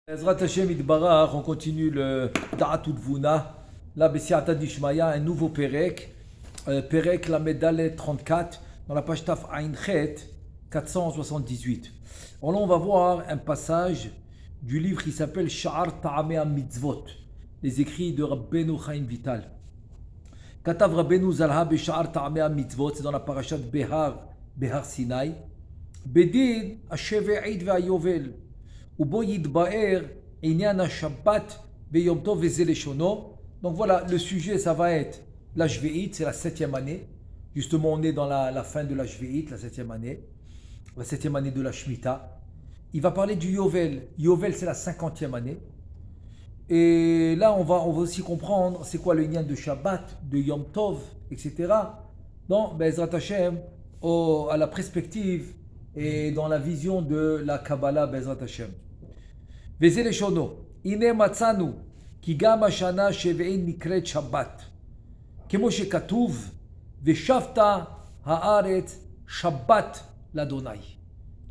Ezrat Hashem Idbarach, on continue le Da'atul Vuna, la Bessiata Dishmaya, un nouveau Perek, Perek la Medalet 34, dans la page Taf Ain Chet 478. Alors là, on va voir un passage du livre qui s'appelle Sha'ar Ta'amea Mitzvot, les écrits de Rabbeinu Chaim Vital. Katav Rabbeinu Zalha Besha'ar Ta'amea Mitzvot, c'est dans la parashat Behar Sinai. Bedin Hasheve'id Ve'ayovel. Donc voilà, le sujet, ça va être la Shve'it, c'est la 7e année. Justement, on est dans la fin de la Shve'it, la 7e année. La 7e année de la Shemitah. Il va parler du Yovel. Yovel, c'est la 50e année. Et là, on va aussi comprendre c'est quoi le lien de Shabbat, de Yom Tov, etc. Dans Be'ezrat Hashem, à la perspective et dans la vision de la Kabbalah Be'ezrat Hashem. וזה לשונו, הנה מצאנו כי גם השנה שביעית נקראת שבת, כמו שכתוב, ושבת הארץ שבת לאדוני.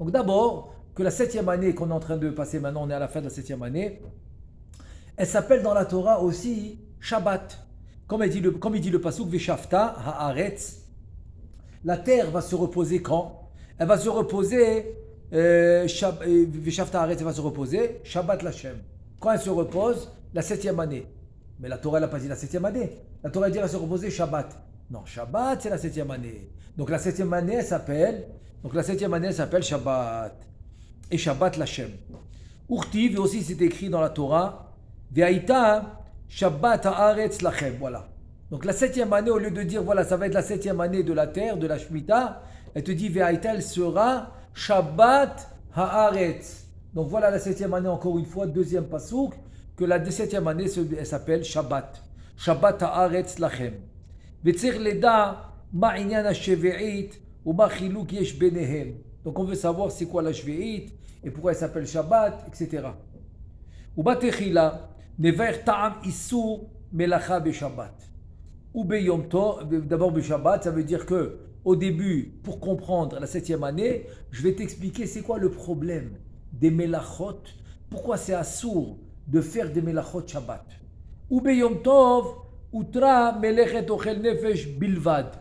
Donc d'abord, que la 7e année qu'on est en train de passer maintenant, on est à la fin de la 7e année, elle s'appelle dans la Torah aussi Shabbat. Comme il dit le pasuk, Veshafta haaretz, la terre va se reposer quand? Elle va se reposer Veshafta haaretz, elle va se reposer Shabbat l'Hashem. Quand elle se repose, la 7e année. Mais la Torah n'a pas dit la 7e année. La Torah dit qu'elle va se reposer Shabbat. Non, Shabbat c'est la 7e année. Donc la 7e année elle s'appelle Shabbat. Et Shabbat l'Hashem. Urtiv, aussi c'est écrit dans la Torah, Ve'aita Shabbat haaretz lachem. Voilà. Donc la 7e année, au lieu de dire voilà, ça va être la 7e année de la terre, de la Shemitah, elle te dit Ve'aita, elle sera Shabbat haaretz. Donc voilà la 7e année, encore une fois, deuxième pasouk, que la 7e année, elle s'appelle Shabbat. Shabbat haaretz lachem. Ve'tzir leda ma'inyan ha-sheve'it ou ma'chiluk yesh benehem. Donc on veut savoir c'est quoi la Shve'it et pourquoi elle s'appelle Shabbat, etc. Ou batechila never ta'am issur melacha be-Shabbat. Ou be-Yom Tov, d'abord be-Shabbat, ça veut dire que au début, pour comprendre la 7e année, je vais t'expliquer c'est quoi le problème des melachot, pourquoi c'est assourd de faire des melachot Shabbat. Ou be-Yom Tov, utra melechet ochel nefesh bilvad.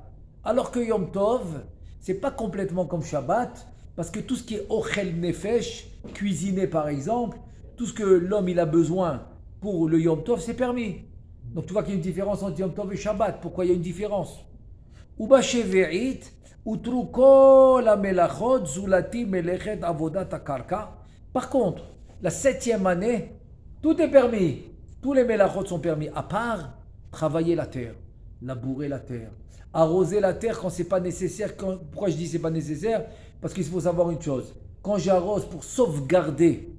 Alors que Yom Tov, c'est pas complètement comme Shabbat, parce que tout ce qui est ochel nefesh, cuisiner par exemple, tout ce que l'homme il a besoin pour le Yom Tov, c'est permis. Donc tu vois qu'il y a une différence entre Yom Tov et Shabbat. Pourquoi il y a une différence? Uba sheve'it utru kol hamelachot zulati melechet avodat hakarka. Par contre, la 7e année, tout est permis. Tous les melachot sont permis, à part travailler la terre, labourer la terre, arroser la terre quand c'est pas nécessaire. Pourquoi je dis c'est pas nécessaire? Parce qu'il faut savoir une chose. Quand j'arrose pour sauvegarder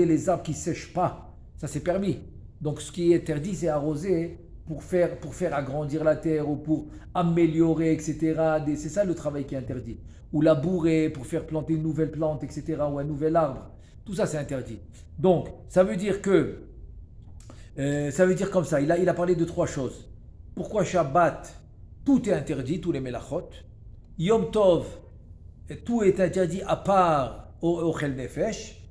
les arbres qui ne sèchent pas, ça c'est permis. Donc ce qui est interdit, c'est arroser pour faire agrandir la terre ou pour améliorer, etc. C'est ça le travail qui est interdit. Ou labourer pour faire planter une nouvelle plante, etc. ou un nouvel arbre. Tout ça c'est interdit. Donc ça veut dire comme ça, il a parlé de 3 choses. Pourquoi Shabbat, tout est interdit, tous les melachot. Yom Tov, tout est interdit à part Ochel Nefesh.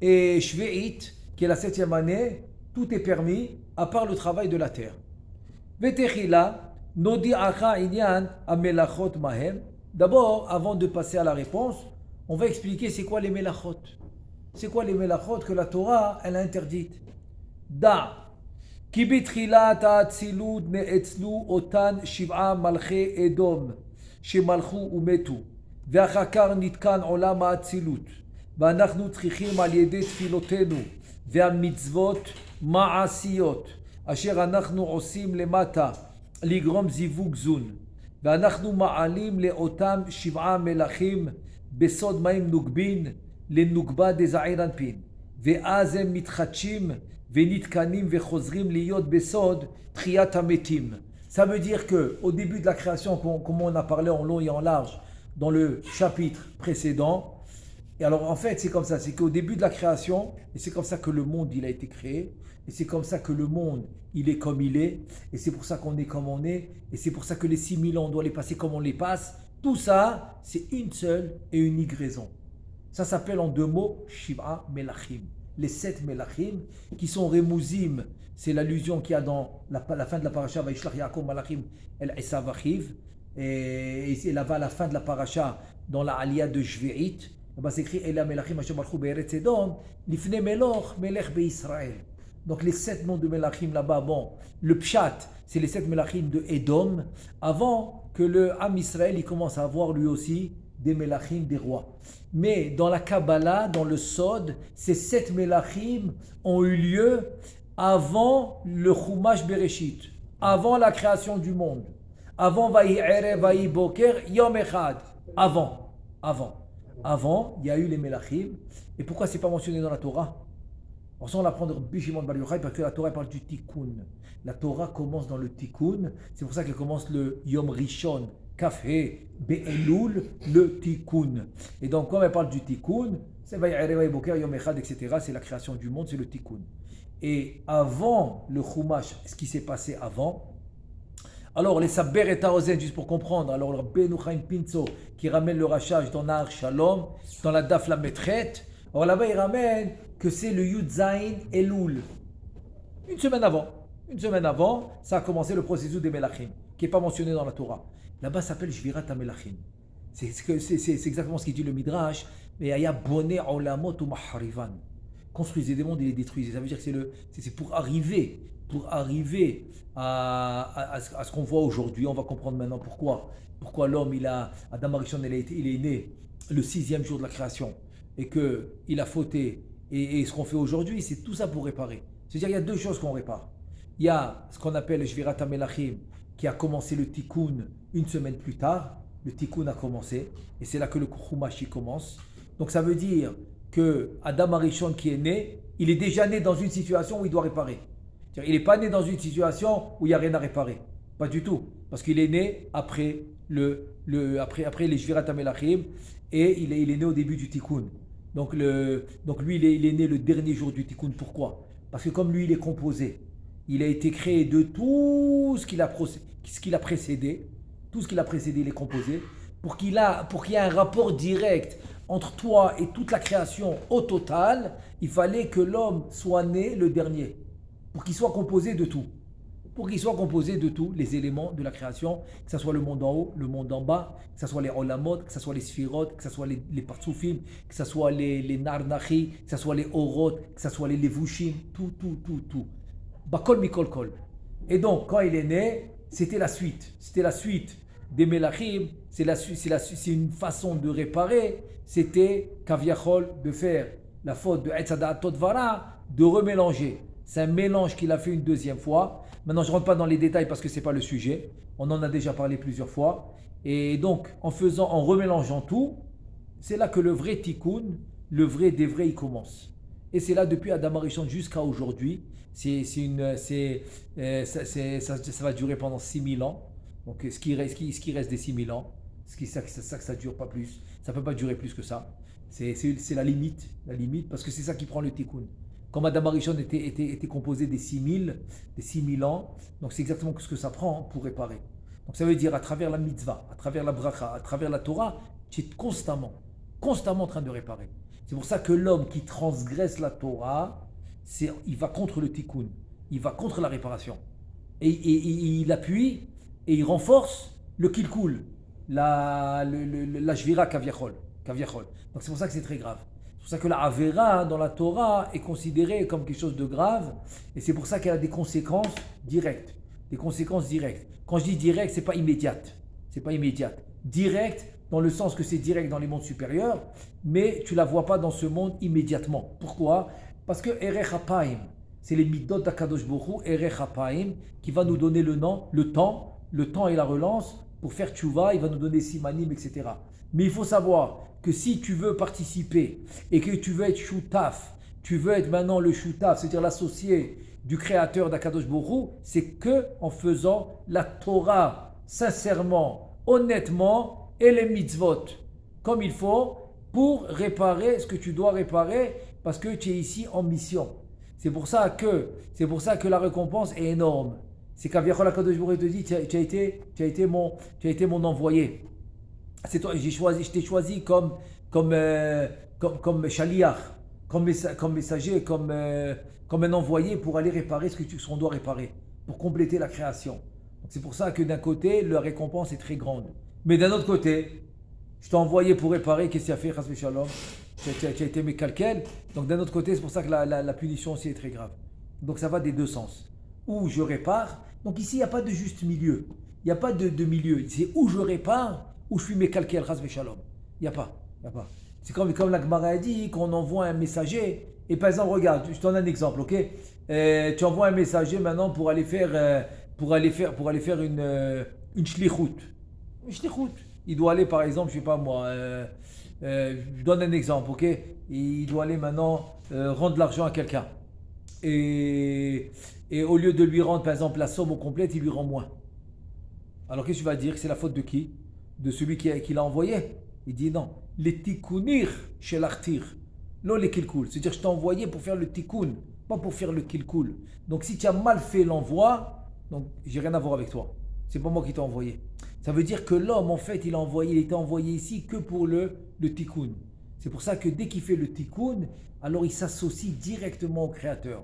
Et Shve'it, qui est la 7e année, tout est permis à part le travail de la terre. Vetechila, Nodi Acha Inyan Amelachot Mahem. D'abord, avant de passer à la réponse, on va expliquer c'est quoi les melachot. C'est quoi les melachot que la Torah, elle a interdites. Da. כי בתחילת האצילות נאצלו אותן 7 מלכי אדום שמלכו ומתו ואחר כך נתקן עולם האצילות ואנחנו צריכים על ידי תפילותינו והמצוות מעשיות אשר אנחנו עושים למטה לגרום זיווג זון ואנחנו מעלים לאותם 7 מלכים בסוד מים נוגבין לנוגבה דזעיר אנפין ואז הם מתחדשים ונתקנים וחוזרים להיות בסוד תחיית המתים. Ça veut dire que au début de la création, comme on a parlé en long et en large dans le chapitre précédent, et alors en fait c'est comme ça, c'est qu'au début de la création, et c'est comme ça que le monde il a été créé, et c'est comme ça que le monde il est comme il est, et c'est pour ça qu'on est comme on est, et c'est pour ça que les 6000 ans on doit les passer comme on les passe. Tout ça c'est une seule et unique raison. Ça s'appelle en 2 mots Shiva Melachim. les 7 Melachim, qui sont Remouzim, c'est l'allusion qu'il y a dans la fin de la paracha, Vaishlach Yaakov Malachim El Esav Achiv, et c'est là-bas à la fin de la paracha, dans la Aliyah de Shve'it, là-bas c'est écrit Ela Melachim Hashem Alchou Be'eretz Edom, Lifne Meloch, Melech Be'Israël. Donc les 7 noms de Melachim là-bas, bon, le Pshat, c'est les 7 Melachim de Edom, avant que le Ham Israël il commence à avoir lui aussi des Melachim, des rois. Mais dans la Kabbalah, dans le Sod, ces 7 Melachim ont eu lieu avant le Chumash Bereshit, avant la création du monde, avant Vayi Erev, Vayi Boker, Yom Echad, avant, il y a eu les Melachim. Et pourquoi c'est pas mentionné dans la Torah? Alors ça, on l'apprend de Rabbi Shimon Bar Yochai parce que la Torah parle du Tikkun. La Torah commence dans le Tikkun. C'est pour ça qu'elle commence le Yom Rishon, Kafhe, Be'elul, le Tikkun. Et donc, quand elle parle du Tikkun, c'est Vayi Boker, Yom Echad, etc. C'est la création du monde, c'est le Tikkun. Et avant le Chumash, ce qui s'est passé avant, alors les Saber et Taozen, juste pour comprendre, alors le Rabbeinu Chaim Pinso qui ramène le rachage dans Nahar Shalom, dans la Daf la Metret, alors là-bas il ramène que c'est le Yud Zayin Elul. Une semaine avant, ça a commencé le processus des Melachim, qui n'est pas mentionné dans la Torah. Là-bas ça s'appelle Shvirat HaMelachim. C'est exactement ce qu'il dit le Midrash, mais Aya Boneh Olamot ou Maharivan. Construisez des mondes et les détruisez. Ça veut dire que c'est pour arriver à ce qu'on voit aujourd'hui. On va comprendre maintenant pourquoi l'homme, Adam Arishon, il est né le 6e jour de la création et qu'il a fauté. Et ce qu'on fait aujourd'hui, c'est tout ça pour réparer. C'est-à-dire qu'il y a deux choses qu'on répare. Il y a ce qu'on appelle le Shvirat HaMelachim, qui a commencé le Tikkun une semaine plus tard. Le Tikkun a commencé, et c'est là que le Chumash commence. Donc ça veut dire que Adam Arishon qui est né, il est déjà né dans une situation où il doit réparer. C'est-à-dire, il n'est pas né dans une situation où il n'y a rien à réparer. Pas du tout. Parce qu'il est né après les Shvirat HaMelachim, et il est né au début du Tikkun. Donc lui, il est né le dernier jour du Tikkun. Pourquoi? Parce que comme lui, il est composé, il a été créé de tout ce qu'il a précédé. Tout ce qu'il a précédé, il est composé. Pour qu'il y ait un rapport direct entre toi et toute la création au total, il fallait que l'homme soit né le dernier. Pour qu'il soit composé de tout. Pour qu'il soit composé de tous les éléments de la création, que ce soit le monde en haut, le monde en bas, que ce soit les olamot, que ce soit les sphirot, que ce soit les partsoufim, que ce soit les narnachi, que ce soit les orot, que ce soit les levushim, tout. Bakol mikol kol. Et donc, quand il est né, c'était la suite. C'était la suite des melachim, c'est une façon de réparer. C'était kaviachol, de faire la faute de Etzadat Totvara, de remélanger. C'est un mélange qu'il a fait une deuxième fois. Maintenant, je ne rentre pas dans les détails parce que ce n'est pas le sujet. On en a déjà parlé plusieurs fois. Et donc, en remélangeant tout, c'est là que le vrai tikkun, le vrai des vrais, il commence. Et c'est là depuis Adam Arishon jusqu'à aujourd'hui. Ça va durer pendant 6000 ans. Donc, ce qui reste des 6000 ans, ça ne dure pas plus. Ça ne peut pas durer plus que ça. C'est la limite, parce que c'est ça qui prend le tikkun. Comme Adam Arishon était composé des 6000 ans, donc c'est exactement ce que ça prend pour réparer. Donc ça veut dire à travers la mitzvah, à travers la bracha, à travers la Torah, tu es constamment en train de réparer. C'est pour ça que l'homme qui transgresse la Torah, il va contre le tikkun, il va contre la réparation. Et il appuie et il renforce le kilkul, la shvira kaviachol. Donc c'est pour ça que c'est très grave. C'est pour ça que la Avera dans la Torah est considérée comme quelque chose de grave et c'est pour ça qu'elle a des conséquences directes. Quand je dis direct, c'est pas immédiat. Direct dans le sens que c'est direct dans les mondes supérieurs, mais tu la vois pas dans ce monde immédiatement. Pourquoi? Parce que Erech Hapaim, c'est les midot d'Akadosh Baruch Hu, Erech Hapaim, qui va nous donner le temps et la relance pour faire tchouva, il va nous donner simanim, etc. Mais il faut savoir que si tu veux participer et que tu veux être choutaf, tu veux être maintenant le choutaf, c'est-à-dire l'associé du créateur d'Akadosh Baruch Hu, c'est que en faisant la Torah sincèrement, honnêtement et les mitzvot comme il faut pour réparer ce que tu dois réparer parce que tu es ici en mission. C'est pour ça que la récompense est énorme. C'est qu'Aviachol Akadosh Baruch Hu te dit tu as été mon envoyé. C'est toi, je t'ai choisi comme shaliach. comme messager, comme un envoyé pour aller réparer ce qu'on doit réparer, pour compléter la création. Donc c'est pour ça que d'un côté, la récompense est très grande. Mais d'un autre côté, je t'ai envoyé pour réparer, qu'est-ce qu'il a fait, Chas Shalom? Tu as été mécalquel. Donc d'un autre côté, c'est pour ça que la punition aussi est très grave. Donc ça va des deux sens. Ou je répare. Donc ici, il n'y a pas de juste milieu. Il n'y a pas de milieu. C'est où je répare, ou je suis mécalquel, Chas Shalom. Il n'y a pas. C'est comme la Gemara a dit, qu'on envoie un messager. Et par exemple, regarde, je te donne un exemple, ok? Tu envoies un messager maintenant pour aller faire une shlichut. Une shlichut. Il doit aller, par exemple, je sais pas moi, je donne un exemple, ok? Il doit aller maintenant rendre l'argent à quelqu'un. Et au lieu de lui rendre, par exemple, la somme au complète, il lui rend moins. Alors qu'est-ce que tu vas dire? C'est la faute de qui? De celui qui l'a envoyé? Il dit non. Les tikkunir chez l'artir. Non les kilkul. C'est-à-dire je t'ai envoyé pour faire le tikkun, pas pour faire le kilkul. Donc si tu as mal fait l'envoi, donc j'ai rien à voir avec toi. C'est pas moi qui t'ai envoyé. Ça veut dire que l'homme, en fait, il était envoyé ici que pour le tikkun. C'est pour ça que dès qu'il fait le tikkun, alors il s'associe directement au Créateur.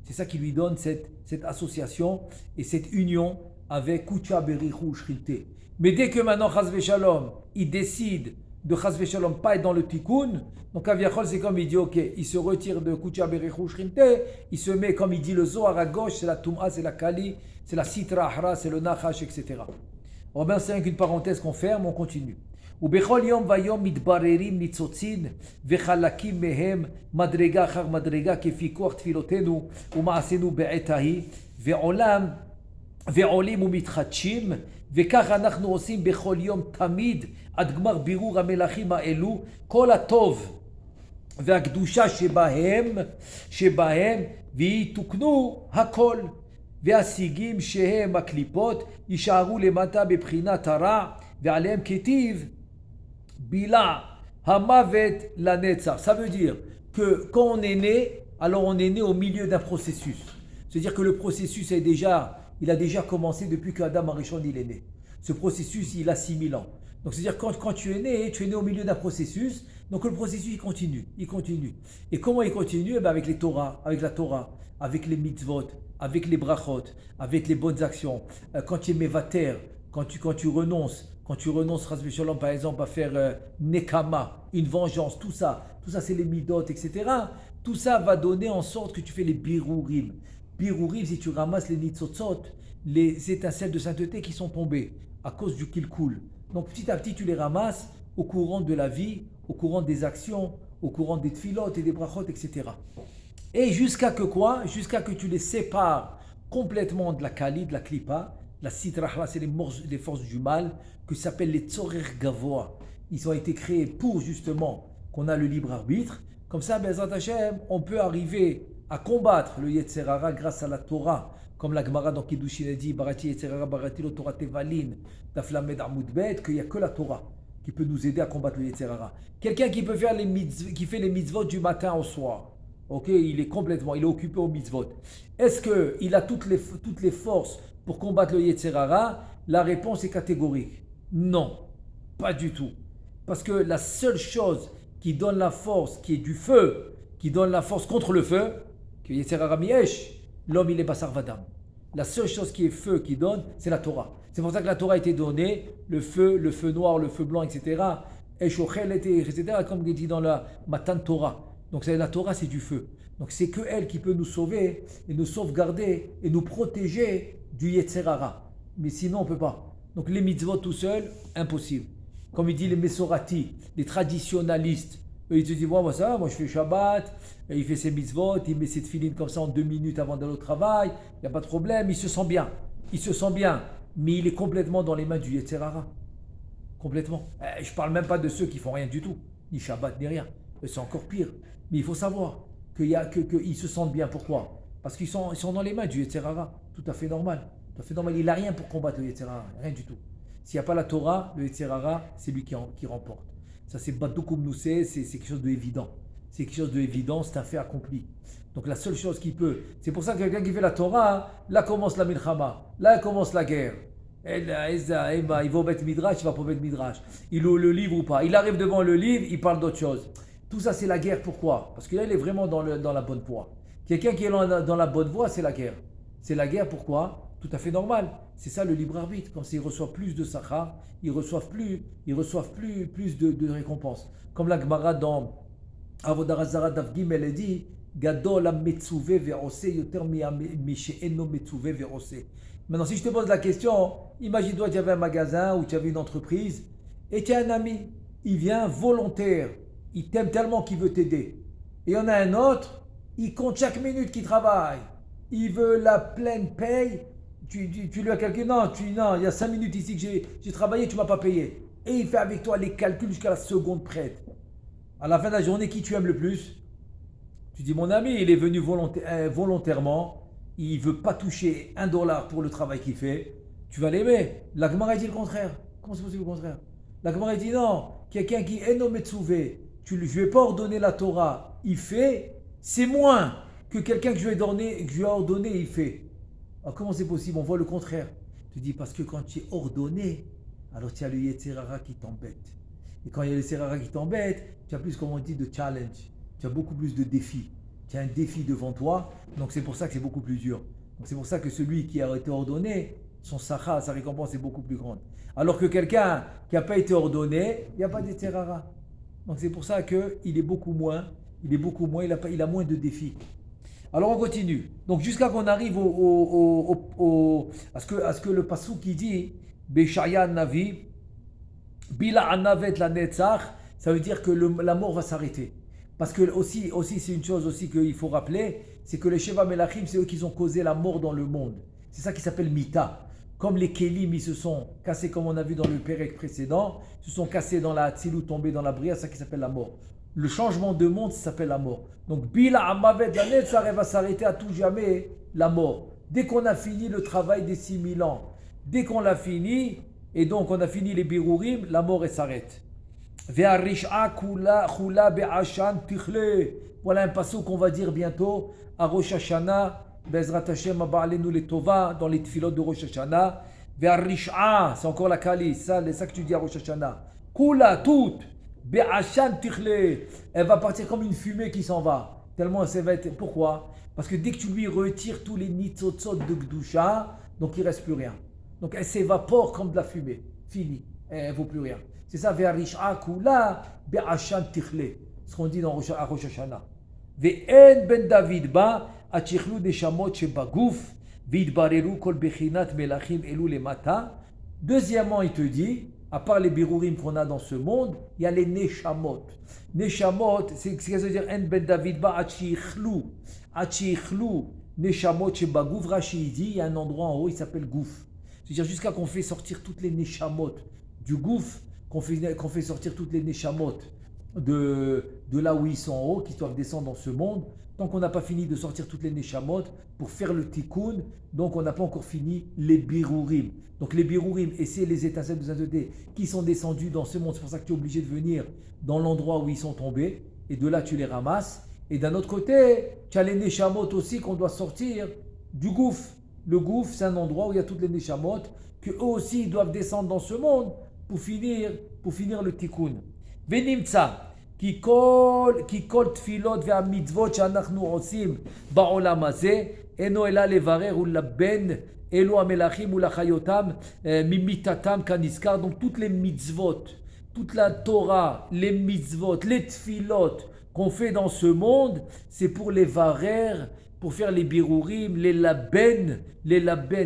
C'est ça qui lui donne cette association et cette union avec Kucha Berichu Shrilte. Mais dès que maintenant, Chas Shalom, il décide de Chas Shalom pas être dans le tikkun, donc Aviachol, c'est comme il dit, ok, il se retire de Kucha Berichu Shrilte, il se met, comme il dit le Zohar à gauche, c'est la Tum'a, c'est la Kali, c'est la Sitra Ahra, c'est le Nachash, etc. On va c'est une parenthèse qu'on ferme, on continue. ובכל יום ויום מתבררים ניצוצין וחלקים מהם מדרגה אחר מדרגה כפי כוח תפילותינו ומעשינו בעת ההיא ועולים ומתחדשים וכך אנחנו עושים בכל יום תמיד עד גמר בירור המלכים האלו כל הטוב והקדושה שבהם ויתוקנו הכל והשיגים שהם הקליפות יישארו למטה בבחינת הרע ועליהם כתיב Bila Hamavet la Netzar. Ça veut dire que quand on est né, alors on est né au milieu d'un processus. C'est-à-dire que le processus il a déjà commencé depuis qu'Adam Arishon il est né. Ce processus, il a 6000 ans. Donc c'est-à-dire quand tu es né au milieu d'un processus. Donc le processus, il continue. Et comment il continue? Eh bien, avec la Torah, avec les mitzvot, avec les brachot, avec les bonnes actions. Quand tu es mevater, quand tu renonces, Chas V'Shalom, par exemple, à faire nekama, une vengeance, tout ça c'est les midot, etc. Tout ça va donner en sorte que tu fais les birurim. Birurim, si tu ramasses les nitzotzot, les étincelles de sainteté qui sont tombées à cause du kilkul. Donc petit à petit, tu les ramasses au courant de la vie, au courant des actions, au courant des tfilot et des brachot, etc. Et jusqu'à que tu les sépares complètement de la kali, de la klipa. La Sitrahla, c'est les forces du mal, que s'appellent les Tzorer Gavoa. Ils ont été créés pour justement qu'on a le libre arbitre. Comme ça, Bezrat Hashem, on peut arriver à combattre le Yetzer Hara grâce à la Torah. Comme la Gemara dans Kiddushin a dit, Barati Yetzer Hara, Barati lo Torah Tevalin, Daflamed Amud Bet, qu'il n'y a que la Torah qui peut nous aider à combattre le Yetzer Hara. Quelqu'un qui qui fait les mitzvot du matin au soir. Ok, il est occupé au mitzvot. Est-ce qu'il a toutes les forces pour combattre le Yetzer Hara? La réponse est catégorique. Non, pas du tout. Parce que la seule chose qui donne la force, qui est du feu, qui donne la force contre le feu, que Yetzer Hara Miesh, l'homme il est Basar Vadam. La seule chose qui est feu, qui donne, c'est la Torah. C'est pour ça que la Torah a été donnée, le feu noir, le feu blanc, etc. etc. Comme il dit dans la Matan Torah. Donc la Torah c'est du feu. Donc c'est que elle qui peut nous sauver et nous sauvegarder et nous protéger du Yetzer Hara. Mais sinon on ne peut pas. Donc les mitzvot tout seuls, impossible. Comme il dit les Mesorati, les traditionalistes, eux ils te disent moi je fais Shabbat, et il fait ses mitzvot, il met ses tefilines comme ça en 2 minutes avant d'aller au travail, il n'y a pas de problème, il se sent bien, mais il est complètement dans les mains du Yetzer Hara. Complètement. Je ne parle même pas de ceux qui font rien du tout, ni Shabbat ni rien. C'est encore pire. Mais il faut savoir qu'ils se sentent bien. Pourquoi? Parce qu'ils sont dans les mains du Yetzer Hara. Tout à fait normal. Il n'a rien pour combattre le Yetzer Hara. Rien du tout. S'il n'y a pas la Torah, le Yetzer Hara, c'est lui qui remporte. Ça, c'est Badoukoum Noussé, c'est quelque chose d'évident. C'est quelque chose d'évident, c'est un fait accompli. Donc la seule chose qui peut... C'est pour ça que quelqu'un qui fait la Torah, là commence la milchama. Là commence la guerre. Il va au Bet Midrash, il va pas au Bet Midrash. Il ouvre le livre ou pas. Il arrive devant le livre, il parle d'autre chose. Tout ça, c'est la guerre. Pourquoi? Parce que là, il est vraiment dans la bonne voie. Quelqu'un qui est dans la bonne voie, c'est la guerre. C'est la guerre, pourquoi? Tout à fait normal. C'est ça le libre arbitre. Comme s'ils reçoivent plus de sakha, ils reçoivent plus de récompenses. Comme la Gemara dans Avodah Zarah Daf Gimel, elle dit Gadol ha-metzuve ve'ose yoter mi-she'eno metzuve ve'ose. Maintenant, si je te pose la question, imagine-toi que tu avais un magasin ou tu avais une entreprise et tu as un ami, il vient volontaire, il t'aime tellement qu'il veut t'aider. Et il y en a un autre, il compte chaque minute qu'il travaille. Il veut la pleine paye. Tu lui as calculé, non, il y a 5 minutes ici que j'ai travaillé, tu ne m'as pas payé. Et il fait avec toi les calculs jusqu'à la seconde près. À la fin de la journée, qui tu aimes le plus? Tu dis, mon ami, il est venu volontairement, il ne veut pas toucher $1 pour le travail qu'il fait. Tu vas l'aimer. La Gemara dit le contraire. Comment c'est possible le contraire? La Gemara dit non, quelqu'un qui est nommé Tsuvé, je ne lui ai pas ordonné la Torah, il fait, c'est moins que quelqu'un que je lui ai ordonné, il fait. Alors comment c'est possible? On voit le contraire. Tu dis parce que quand tu es ordonné, alors tu as le Yetzirara qui t'embête. Et quand il y a le Yetzirara qui t'embête, tu as plus, comme on dit, de challenge. Tu as beaucoup plus de défis. Tu as un défi devant toi, donc c'est pour ça que c'est beaucoup plus dur. Donc c'est pour ça que celui qui a été ordonné, son sakha, sa récompense est beaucoup plus grande. Alors que quelqu'un qui n'a pas été ordonné, il n'y a pas de Yetzirara. Donc c'est pour ça qu'il est beaucoup moins, il a moins de défis. Alors on continue. Donc jusqu'à qu'on arrive à ce que le passouk qui dit Beshaya Navi, Bila Anavet la Netzach, ça veut dire que la mort va s'arrêter. Parce que aussi c'est une chose aussi qu'il faut rappeler, c'est que les Sheva Melachim, c'est eux qui ont causé la mort dans le monde. C'est ça qui s'appelle Mita. Comme les Kélim, ils se sont cassés, comme on a vu dans le Pérec précédent, se sont cassés dans la Hatzilou, tombés dans la Bria, c'est ça qui s'appelle la mort. Le changement de monde, ça s'appelle la mort. Donc, Bila Amavet, la Netzach, va s'arrêter à tout jamais, la mort. Dès qu'on a fini le travail des 6000 ans, dès qu'on l'a fini, et donc on a fini les Birourim, la mort, elle s'arrête. Voilà un passage qu'on va dire bientôt à Rosh Hashanah. Bezrat Hashem Aba'alenu les Tova dans les tfilot de Rosh Hashanah. Ve'arish'a, c'est encore la Kali, c'est ça que tu dis à Rosh Hashanah. Kula, toute, be'ashan tichle, elle va partir comme une fumée qui s'en va. Tellement elle va être. Pourquoi? Parce que dès que tu lui retires tous les nitzotzot de Gdusha, donc il ne reste plus rien. Donc elle s'évapore comme de la fumée. Fini, elle ne vaut plus rien. C'est ça, ve'arish'a kula, be'ashan tichle. Ce qu'on dit à Rosh Hashanah. Ve'en ben David ba. Deuxièmement, il te dit, à part les birourim qu'on a dans ce monde, il y a les neshamot. Neshamot, c'est ce que ça veut dire en ben David ba achichlu neshamot sheba gouf. Rashi dit, il y a un endroit en haut, il s'appelle gouf. C'est-à-dire jusqu'à qu'on fait sortir toutes les neshamot du gouf, qu'on fait sortir toutes les neshamot de là où ils sont en haut, qui doivent descendre dans ce monde. Tant qu'on n'a pas fini de sortir toutes les neshamot pour faire le tikkun, donc on n'a pas encore fini les birourim. Donc les birourim, et c'est les étincelles de sainteté qui sont descendues dans ce monde. C'est pour ça que tu es obligé de venir dans l'endroit où ils sont tombés, et de là tu les ramasses. Et d'un autre côté, tu as les neshamot aussi qu'on doit sortir du gouffre. Le gouffre, c'est un endroit où il y a toutes les neshamot, que eux aussi doivent descendre dans ce monde pour finir le tikkun. Venimtsa. כי כל תפילות והמצוות שאנחנו עושים בעולם הזה אינו אלא לברר ולבן אלו המלאכים ולחיותם ממיתתם כנזכר. Donc toutes les mitzvot, toute la Torah, les mitzvot, les tfilot qu'on fait dans ce monde, c'est pour les varer, pour faire les birourim, les laben,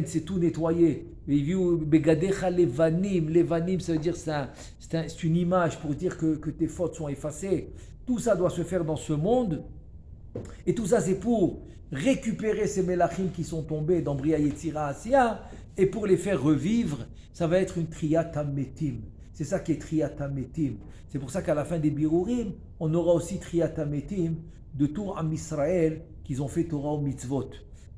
c'est tout nettoyer. Begadecha levanim, levanim ça veut dire c'est une image pour dire que tes fautes sont effacées. Tout ça doit se faire dans ce monde. Et tout ça c'est pour récupérer ces melachim qui sont tombés dans Bria Yetzira Asiya et pour les faire revivre. Ça va être une triyat hametim. C'est ça qui est triyat hametim. C'est pour ça qu'à la fin des birourim, on aura aussi triyat hametim de tout Am Israël qu'ils ont fait Torah ou mitzvot.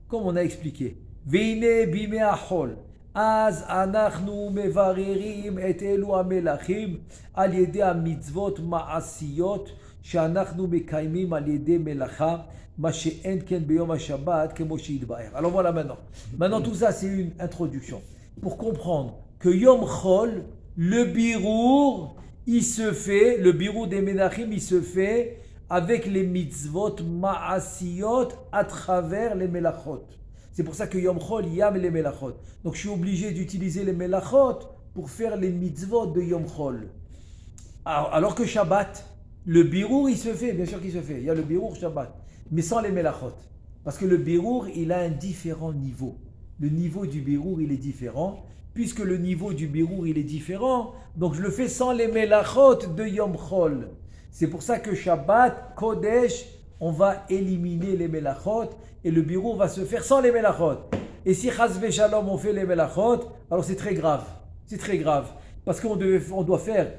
Comme on a expliqué. Veine bime achol. אז אנחנו מבררים את אלו המלכים על ידי המצוות מעשיות שאנחנו מקיימים על ידי מלאכה, מה שאין כן ביום השבת כמו שהתבאר. Alors voilà maintenant. Maintenant tout ça c'est une introduction pour comprendre que Yom Chol, le birour, le birur des menachim, il se fait avec les mitzvot ma'asiyot à travers les melachot. C'est pour ça que Yom Chol yam les melachot. Donc je suis obligé d'utiliser les melachot pour faire les mitzvot de Yom Chol. Alors que Shabbat, le birur il se fait, bien sûr qu'il se fait. Il y a le birur Shabbat, mais sans les melachot. Parce que le birur il a un différent niveau. Le niveau du birur il est différent. Puisque le niveau du birur il est différent, donc je le fais sans les melachot de Yom Chol. C'est pour ça que Shabbat, Kodesh, on va éliminer les melachot et le birur va se faire sans les melachot. Et si chas v'shalom on fait les melachot, alors c'est très grave. C'est très grave. Parce qu'on doit faire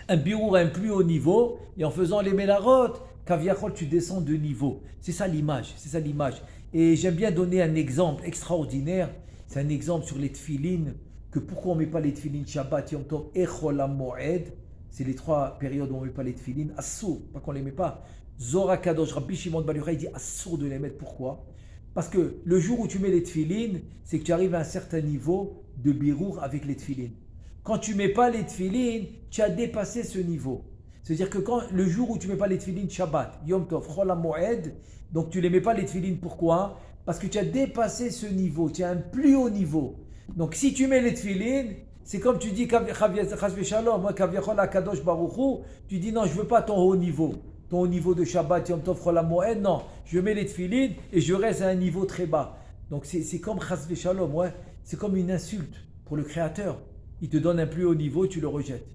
un birur à un plus haut niveau et en faisant les melachot, kaviachol tu descends de niveau. C'est ça l'image. Et j'aime bien donner un exemple extraordinaire. C'est un exemple sur les tefilines, que pourquoi on ne met pas les tefilines Shabbat, Yom Tov et Chol HaMoed. C'est les 3 périodes où on ne met pas les tefilines. Assour, pas qu'on ne les met pas. Zohar Kadosh, Rabbi Shimon Bar Yochai dit assour de les mettre. Pourquoi? Parce que le jour où tu mets les tefilines, c'est que tu arrives à un certain niveau de birour avec les tefilines. Quand tu ne mets pas les tefilines, tu as dépassé ce niveau. C'est-à-dire que le jour où tu ne mets pas les tefilines Shabbat, Yom Tov, Chol HaMoed, donc tu ne les mets pas les tefilines, pourquoi? Parce que tu as dépassé ce niveau, tu as un plus haut niveau. Donc si tu mets les tefilines, c'est comme tu dis, moi, Kaviachol HaKadosh Baruch Hu, tu dis non, je ne veux pas ton haut niveau. Ton haut niveau de Shabbat, Yom Tov, Chol HaMoed, non. Je mets les tefilines et je reste à un niveau très bas. Donc c'est comme Chas v'Shalom, ouais. C'est comme une insulte pour le Créateur. Il te donne un plus haut niveau, tu le rejettes.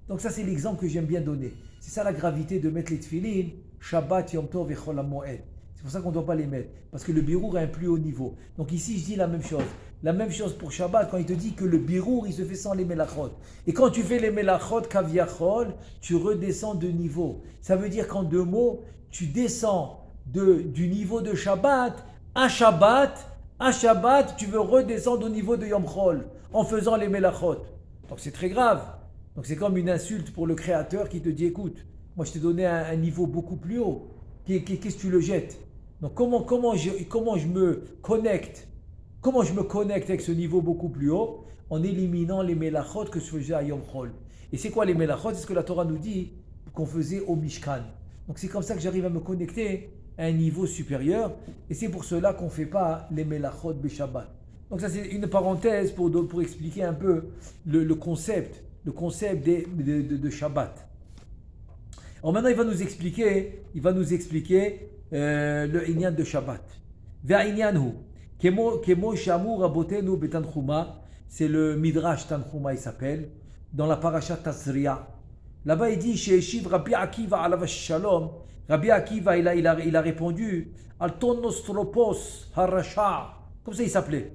Donc ça c'est l'exemple que j'aime bien donner. C'est ça la gravité de mettre les tefilines, Shabbat, Yom Tov et Chol HaMoed. C'est pour ça qu'on ne doit pas les mettre, parce que le birour a un plus haut niveau. Donc ici, je dis la même chose. La même chose pour Shabbat, quand il te dit que le birour, il se fait sans les melachot. Et quand tu fais les melachot, kaviachol, tu redescends de niveau. Ça veut dire qu'en 2 mots, tu descends du niveau de Shabbat, tu veux redescendre au niveau de Yom Chol, en faisant les melachot. Donc c'est très grave. Donc c'est comme une insulte pour le Créateur qui te dit, écoute, moi je t'ai donné un niveau beaucoup plus haut. Qu'est-ce que tu le jettes? Donc comment je me connecte avec ce niveau beaucoup plus haut en éliminant les melachot que je faisais à Yom Chol. Et c'est quoi les melachot? C'est ce que la Torah nous dit qu'on faisait au Mishkan. Donc c'est comme ça que j'arrive à me connecter à un niveau supérieur et c'est pour cela qu'on ne fait pas les melachot Shabbat. Donc ça c'est une parenthèse pour expliquer un peu le concept de Shabbat. Alors maintenant il va nous expliquer le inyan de Shabbat. Ve'inyanhu, kemo shamu rabotenu betanchuma, c'est le Midrash Tanchuma, il s'appelle, dans la parasha Tazria. Là-bas il dit, She'eshiv Rabbi Akiva alav shalom, Rabbi Akiva il a répondu, al tornostropos harasha, comme ça il s'appelait,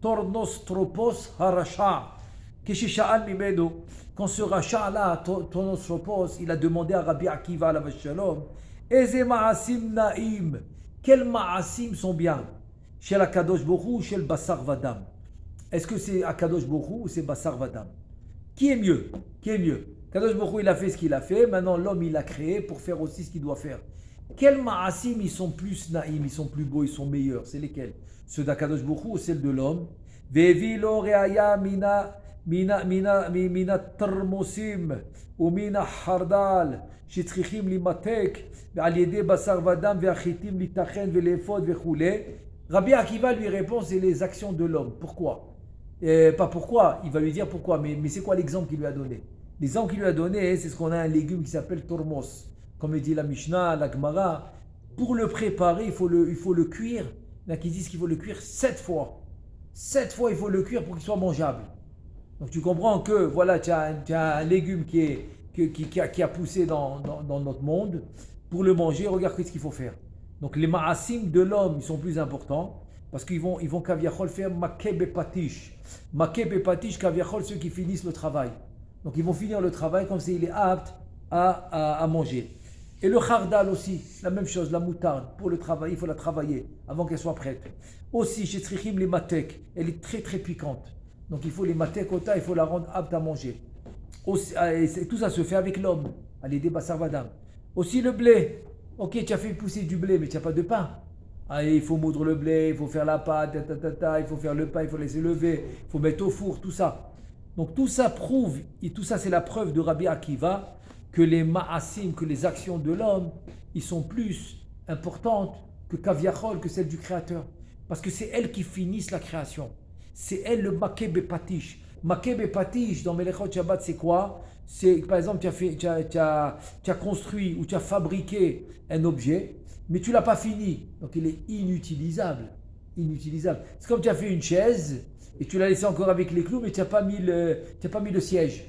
tornostropos harasha. Quand ce rachat-là, Tornostropos, il a demandé à Rabbi Akiva alav shalom, Eze ma'asim na'im, quels ma'asim sont bien? Chez la Kadosh Borou ou chez le Bassar Vadam? Est-ce que c'est Akadosh Borou ou c'est Bassar Vadam? Qui est mieux? Kadosh Borou il a fait ce qu'il a fait, maintenant l'homme il a créé pour faire aussi ce qu'il doit faire. Quels ma'asim ils sont plus na'im, ils sont plus beaux, ils sont meilleurs? C'est lesquels? Ceux d'Akadosh Borou ou ceux de l'homme? Ve'vi lo re'aya mina termosim ou mina hardal שצריכים לימתק ועל ידי בשר ודם והחיטים ליטחן ולאפות וכולי. Rabbi Akiva lui répond, c'est les actions de l'homme. Pourquoi? Pas pourquoi, il va lui dire pourquoi, mais c'est quoi l'exemple qu'il lui a donné? L'exemple qu'il lui a donné, c'est ce qu'on a un légume qui s'appelle tormos. Comme dit la Mishnah, la Gemara, pour le préparer, il faut le cuire. Il y en a qui disent qu'il faut le cuire 7 fois. 7 fois, il faut le cuire pour qu'il soit mangeable. Donc tu comprends que voilà, tu as un légume qui a poussé dans notre monde. Pour le manger, regarde ce qu'il faut faire. Donc les ma'asim de l'homme, ils sont plus importants parce qu'ils vont kaviachol faire maké bepatish. Maké bepatish, kaviachol, ceux qui finissent le travail. Donc ils vont finir le travail comme s'il est apte à manger. Et le khardal aussi, la même chose, la moutarde, pour le travail, il faut la travailler avant qu'elle soit prête. Aussi, chez Tzrichim, les matek, elle est très très piquante. Donc il faut les matek il faut la rendre apte à manger. Aussi, tout ça se fait avec l'homme, à l'aider Bassar Vadam. Aussi le blé. Ok, tu as fait pousser du blé, mais tu n'as pas de pain. Il faut moudre le blé, il faut faire la pâte, il faut faire le pain, il faut laisser lever, il faut mettre au four, tout ça. Donc tout ça prouve, et tout ça c'est la preuve de Rabbi Akiva, que les ma'asim, que les actions de l'homme, ils sont plus importantes que Kaviachol, que celles du Créateur. Parce que c'est elles qui finissent la création. C'est elles le Makeh Bepatish. Makeh Bepatish dans Melechot Shabbat, c'est quoi? C'est par exemple, tu as construit ou tu as fabriqué un objet, mais tu ne l'as pas fini. Donc il est inutilisable. Inutilisable. C'est comme tu as fait une chaise et tu l'as laissée encore avec les clous, mais tu n'as pas mis le siège.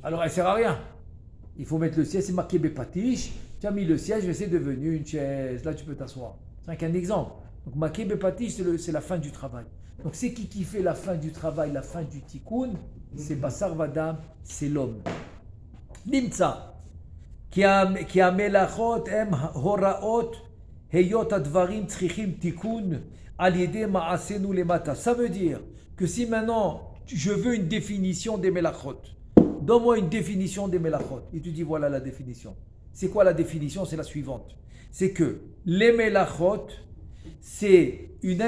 Alors elle ne sert à rien. Il faut mettre le siège, c'est marqué Bepatish. Tu as mis le siège, mais c'est devenu une chaise. Là, tu peux t'asseoir. C'est qu'un exemple. Donc, marqué Bepatish, c'est la fin du travail. Donc, c'est qui fait la fin du travail, la fin du tikkun? C'est Basar Vadam, c'est l'homme. Nimtza. Ki amelachot em horaot heyot advarim tzrichim tikkun al yedei ma'asenu lemata. Ça veut dire que si maintenant je veux une définition des melachot, donne-moi une définition des melachot. Et tu dis voilà la définition. C'est quoi la définition? C'est la suivante. C'est que les melachot, c'est une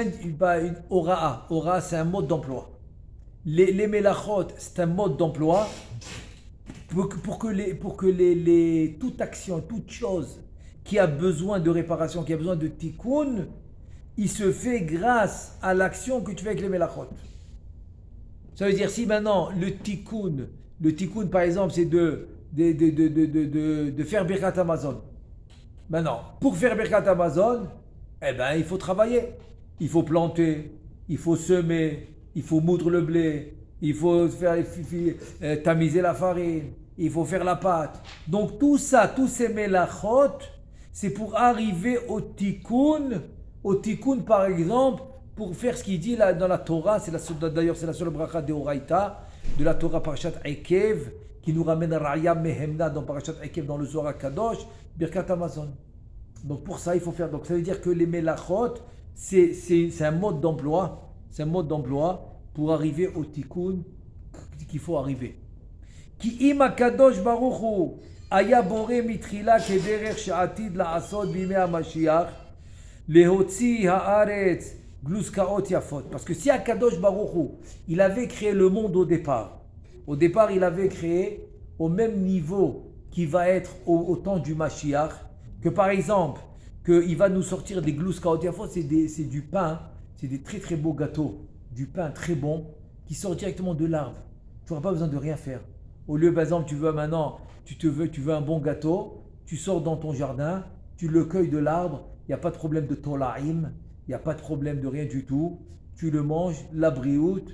ora'a. Ora'a, c'est un mode d'emploi. Les melachot, c'est un mode d'emploi pour que toute action, toute chose qui a besoin de réparation, qui a besoin de tikkun, il se fait grâce à l'action que tu fais avec les melachot. Ça veut dire si maintenant le tikkun par exemple, c'est de faire Birkat Hamazon. Maintenant, pour faire Birkat Hamazon, il faut travailler. Il faut planter, il faut semer, il faut moudre le blé, il faut tamiser la farine, il faut faire la pâte. Donc tout ça, tous ces melachot, c'est pour arriver au tikkun. Au tikkun par exemple, pour faire ce qu'il dit là dans la Torah, d'ailleurs c'est la seule bracha de Oraïta, de la Torah Parashat Ekev, qui nous ramène à Raya Mehemna dans Parashat Ekev dans le Zohar Kadosh, Birkat Hamazon. Donc pour ça il faut faire. Donc ça veut dire que les melachot, c'est un mode d'emploi. C'est un mode d'emploi pour arriver au tikkun qu'il faut arriver. Ki im HaKadosh Baruch Hu aya boré mitrila kederech she'atid la'asod bimei HaMashiach lehotzi haaretz gluskaot yafot. Parce que si HaKadosh Baruch Hu, il avait créé le monde au départ, il avait créé au même niveau qui va être au temps du Mashiach, que par exemple, qu'il va nous sortir des gluskaot yafot, c'est du pain, c'est des très très beaux gâteaux, du pain très bon, qui sort directement de l'arbre. Tu n'auras pas besoin de rien faire. Au lieu, par exemple, tu veux un bon gâteau, tu sors dans ton jardin, tu le cueilles de l'arbre, il n'y a pas de problème de tolaïm, il n'y a pas de problème de rien du tout, tu le manges, la briout,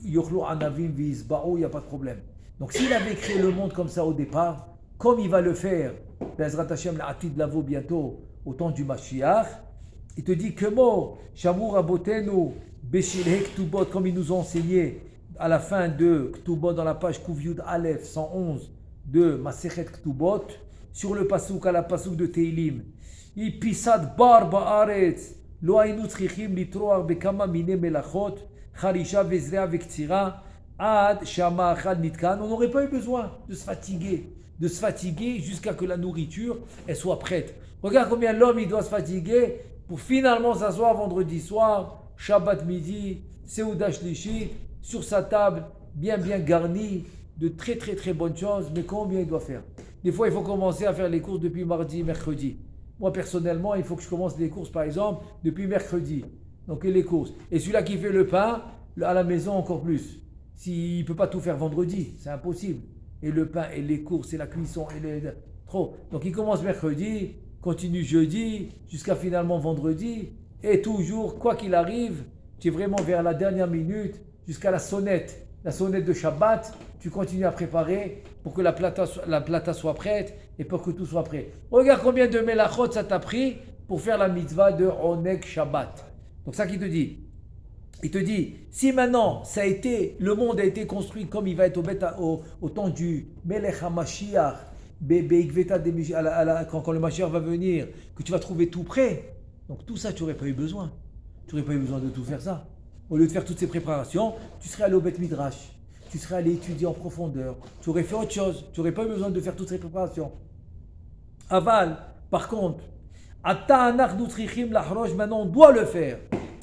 yochlo anavim vizba'ou, il n'y a pas de problème. Donc s'il avait créé le monde comme ça au départ, comme il va le faire, Bezrat Hashem l'atid lavo bientôt, au temps du Mashiach, il te dit que mot, Shamur Abotenu, Beshilhe Ktubot, comme ils nous ont enseigné à la fin de Ktubot, dans la page Kuvyud Aleph 111 de Masechet Ktubot, sur le pasouk, à la pasouk de Teilim. Ipisad bar ba'aretz, lo aynu tzrichim litroar bekama mine melachot, charisha vezrea vektsira, ad shama achad nitkan. On n'aurait pas eu besoin de se fatiguer jusqu'à que la nourriture elle soit prête. Regarde combien l'homme il doit se fatiguer pour finalement s'asseoir vendredi soir, Shabbat midi, Seuda Shlishi, sur sa table, bien garnie, de très très très bonnes choses, mais combien il doit faire? Des fois, il faut commencer à faire les courses depuis mardi, mercredi. Moi, personnellement, il faut que je commence les courses, par exemple, depuis mercredi. Donc, les courses. Et celui-là qui fait le pain, à la maison, encore plus. S'il ne peut pas tout faire vendredi, c'est impossible. Et le pain, et les courses, et la cuisson, trop. Donc, il commence mercredi, continue jeudi, jusqu'à finalement vendredi. Et toujours, quoi qu'il arrive, tu es vraiment vers la dernière minute, jusqu'à la sonnette de Shabbat, tu continues à préparer pour que la plata soit prête et pour que tout soit prêt. Regarde combien de melachot ça t'a pris pour faire la mitzvah de Oneg Shabbat. Donc ça qu'il te dit. Il te dit, si maintenant le monde a été construit comme il va être au temps du Melech HaMashiach, quand le Mashiach va venir, que tu vas trouver tout prêt, donc tout ça tu n'aurais pas eu besoin. Tu n'aurais pas eu besoin de tout faire ça. Au lieu de faire toutes ces préparations, tu serais allé au Beth Midrash. Tu serais allé étudier en profondeur. Tu aurais fait autre chose. Tu n'aurais pas eu besoin de faire toutes ces préparations. Aval, par contre, maintenant on doit le faire.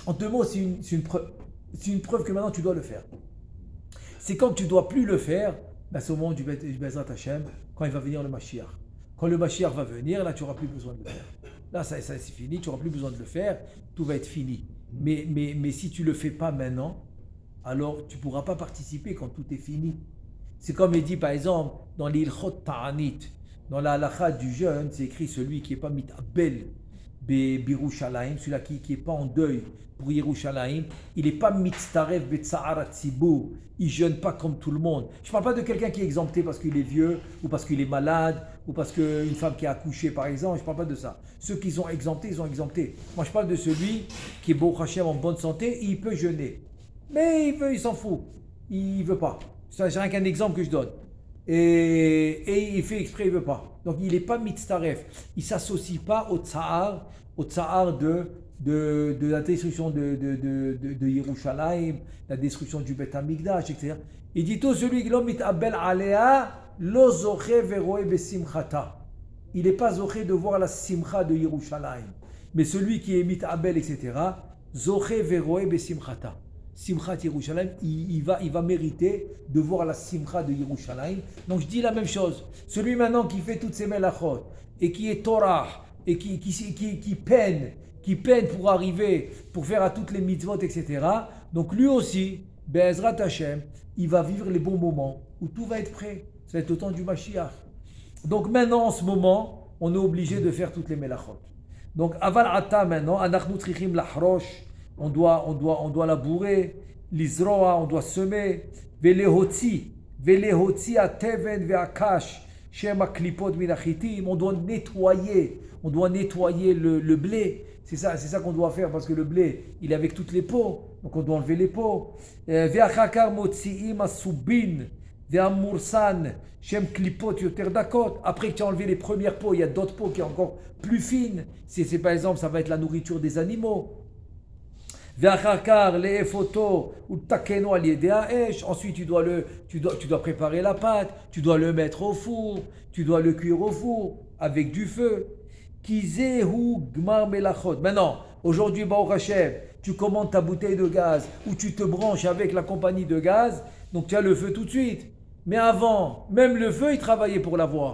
En deux mots, c'est une preuve que maintenant tu dois le faire. C'est quand tu ne dois plus le faire, ben, c'est au moment du Bezrat Hashem, quand il va venir le Mashiach. Quand le Mashiach va venir, là, tu n'auras plus besoin de le faire. Là, ça c'est fini, tu n'auras plus besoin de le faire, tout va être fini. Mais si tu ne le fais pas maintenant, alors tu ne pourras pas participer quand tout est fini. C'est comme il dit, par exemple, dans l'Ilchot Ta'anit, dans la halakha du jeûne, c'est écrit celui qui n'est pas mitabel Birushalayim, celui-là qui n'est pas en deuil pour Yerushalayim, il n'est pas mitzaref betza'arat tzibur, il ne jeûne pas comme tout le monde. Je ne parle pas de quelqu'un qui est exempté parce qu'il est vieux, ou parce qu'il est malade, ou parce qu'une femme qui a accouché par exemple, je ne parle pas de ça. Ceux qui sont exemptés, ils sont exemptés. Moi je parle de celui qui est Baruch Hashem en bonne santé, il peut jeûner. Mais il s'en fout, il ne veut pas. C'est rien qu'un exemple que je donne. Et il fait exprès, il ne veut pas. Donc il n'est pas mitzaref. Il ne s'associe pas au tsa'ar de la destruction de Yerushalayim, la destruction du Beth Amikdash, etc. Il dit tout celui qui l'homme mitabel alea lo zoche veroe besimchata. Il n'est pas zoché de voir la simcha de Yerushalayim. Mais celui qui est mitabel, etc., zoche veroe besimchata. Simchat Yerushalayim, il va mériter de voir la Simcha de Yerushalayim. Donc je dis la même chose. Celui maintenant qui fait toutes ces melachot et qui est Torah et qui peine pour arriver, pour faire à toutes les mitzvot, etc. Donc lui aussi, Be'ezrat Hashem, il va vivre les bons moments où tout va être prêt. Ça va être au temps du Mashiach. Donc maintenant, en ce moment, on est obligé de faire toutes les melachot. Donc aval ata maintenant, anachnu trichim lahrosh. On doit labourer, l'izroa, on doit semer, velehotzi ateven ve'akash, shema klipot minachitim, on doit nettoyer le blé. C'est ça qu'on doit faire parce que le blé, il est avec toutes les peaux, donc on doit enlever les peaux. Ve'achakar motziim asubin, ve'amursan, shem klipot yoter dakot. Après que tu as enlevé les premières peaux, il y a d'autres peaux qui sont encore plus fines. C'est par exemple, ça va être la nourriture des animaux. Ensuite tu dois préparer la pâte, tu dois le mettre au four, tu dois le cuire au four avec du feu. Maintenant, aujourd'hui, Baruch Hashem, tu commandes ta bouteille de gaz ou tu te branches avec la compagnie de gaz, donc tu as le feu tout de suite. Mais avant, même le feu, il travaillait pour l'avoir.